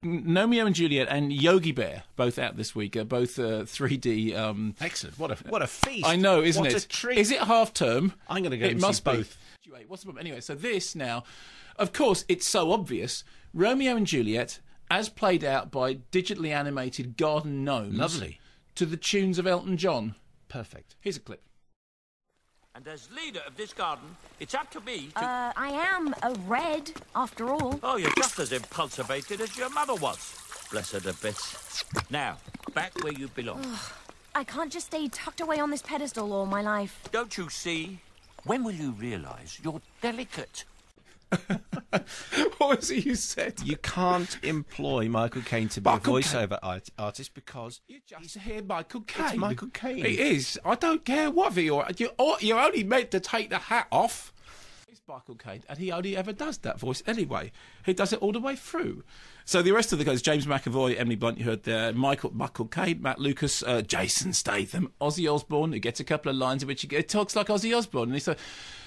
Gnomeo and Juliet and Yogi Bear, both out this week, are both 3D. Excellent. What a feast. I know, isn't it? What a treat. Is it half term? I'm going to go It and must see be. both. What's the problem? Anyway, so this now, of course, it's so obvious. Romeo and Juliet, as played out by digitally animated garden gnomes. Lovely. To the tunes of Elton John. Perfect. Here's a clip. And as leader of this garden, it's up to me to... I am a red, after all. Oh, you're just as impulsivated as your mother was. Bless her to bits. Now, back where you belong. I can't just stay tucked away on this pedestal all my life. Don't you see? When will you realise you're delicate? What was it you said? You can't employ Michael Caine to be Michael a voiceover artist because You just hear Michael Caine. it's Michael Caine. It is. I don't care what you're only meant to take the hat off. It's Michael Caine, and he only ever does that voice anyway. He does it all the way through. So the rest of the guys, James McAvoy, Emily Blunt, you heard there, Michael Caine, Matt Lucas, Jason Statham, Ozzy Osbourne, who gets a couple of lines in which he talks like Ozzy Osbourne. And he's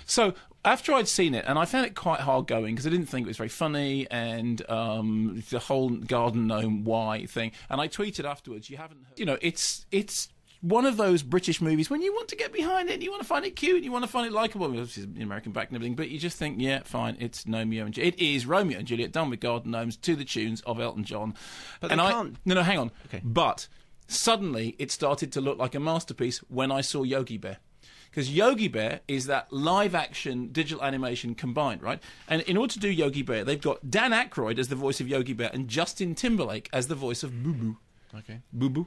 so after I'd seen it, and I found it quite hard going because I didn't think it was very funny, and the whole garden gnome Y thing. And I tweeted afterwards, you haven't heard, it's one of those British movies when you want to get behind it, and you want to find it cute, and you want to find it likeable. Obviously, it's American back and everything, but you just think, yeah, fine, it's Gnomeo and Juliet. It is Romeo and Juliet done with garden gnomes to the tunes of Elton John. But and they can't. No, hang on. Okay. But suddenly it started to look like a masterpiece when I saw Yogi Bear. Because Yogi Bear is that live-action digital animation combined, right? And in order to do Yogi Bear, they've got Dan Aykroyd as the voice of Yogi Bear and Justin Timberlake as the voice of Boo Boo. Okay. Boo Boo.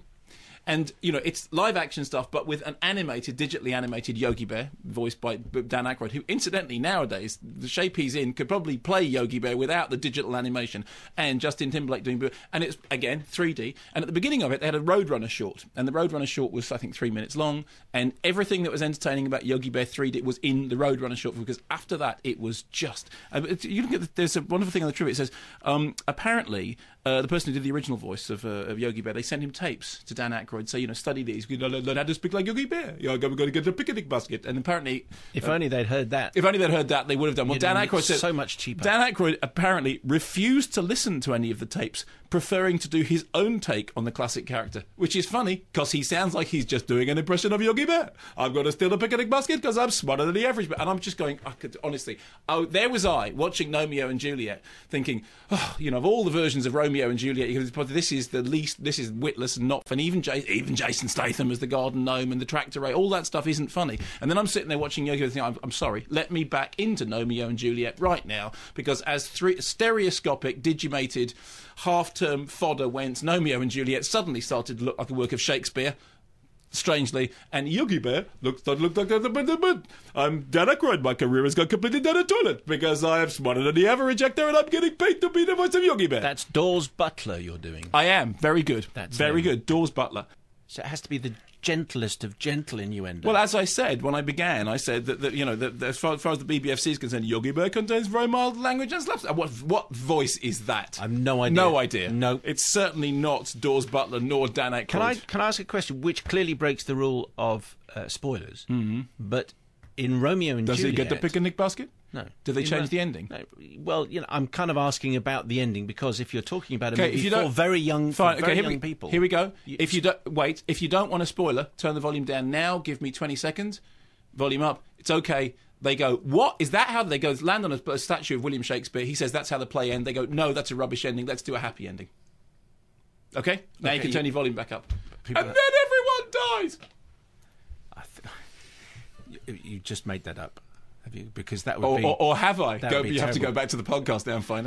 And, it's live-action stuff, but with an digitally animated Yogi Bear, voiced by Dan Aykroyd, who, incidentally, nowadays, the shape he's in, could probably play Yogi Bear without the digital animation, and Justin Timberlake doing Boo. And it's, again, 3D. And at the beginning of it, they had a Roadrunner short. And the Roadrunner short was, I think, 3 minutes long. And everything that was entertaining about Yogi Bear 3D was in the Roadrunner short, because after that, it was just... you look at there's a wonderful thing on the trivia. It says, apparently... the person who did the original voice of Yogi Bear, they sent him tapes to Dan Aykroyd, say, study these, learn how to speak like Yogi Bear. We're going to get a picnic basket. And apparently... If only they'd heard that. If only they'd heard that, they would have done. Well, Dan Aykroyd said... so much cheaper. Dan Aykroyd apparently refused to listen to any of the tapes, preferring to do his own take on the classic character, which is funny, because he sounds like he's just doing an impression of Yogi Bear. I'm going to steal a picnic basket because I'm smarter than the average. And I'm just going, there was I, watching Gnomeo and Juliet, thinking, of all the versions of Romeo and Juliet, this is the least, this is witless and not funny. Even Jason Statham as the garden gnome and the tractor ray, all that stuff isn't funny. And then I'm sitting there watching Yogi and thinking, I'm sorry, let me back into Gnomeo and Juliet right now, because as stereoscopic, digimated, half-term fodder went, Gnomeo and Juliet suddenly started to look like a work of Shakespeare, strangely, and Yogi Bear looked like I'm Dan Aykroyd. My career has gone completely down the toilet because I am smarter than the average actor, and I'm getting paid to be the voice of Yogi Bear. That's Dawes Butler you're doing. I am very good. That's very good. Dawes Butler. So it has to be the gentlest of gentle innuendo. Well, as I said when I began, I said that as far as the BBFC is concerned, Yogi Bear contains very mild language and slapstick. What voice is that? I've no idea. No idea. No, it's certainly not Dawes Butler nor Dan Aykroyd. Can I ask a question which clearly breaks the rule of spoilers? Mm-hmm. But in Romeo and Juliet, does he get the picnic basket? No. Did they change the ending? No. Well, I'm kind of asking about the ending because if you're talking about a movie if for very young, young people, here we go. If you don't want a spoiler, turn the volume down now. Give me 20 seconds. Volume up. It's okay. They go, what? Is that how they go? Land on a statue of William Shakespeare. He says that's how the play ends. They go, no, that's a rubbish ending. Let's do a happy ending. Okay. Now you can turn your volume back up. And then everyone dies. You just made that up. Have you? Because that would be... Or have I? You have to go back to the podcast now and find out.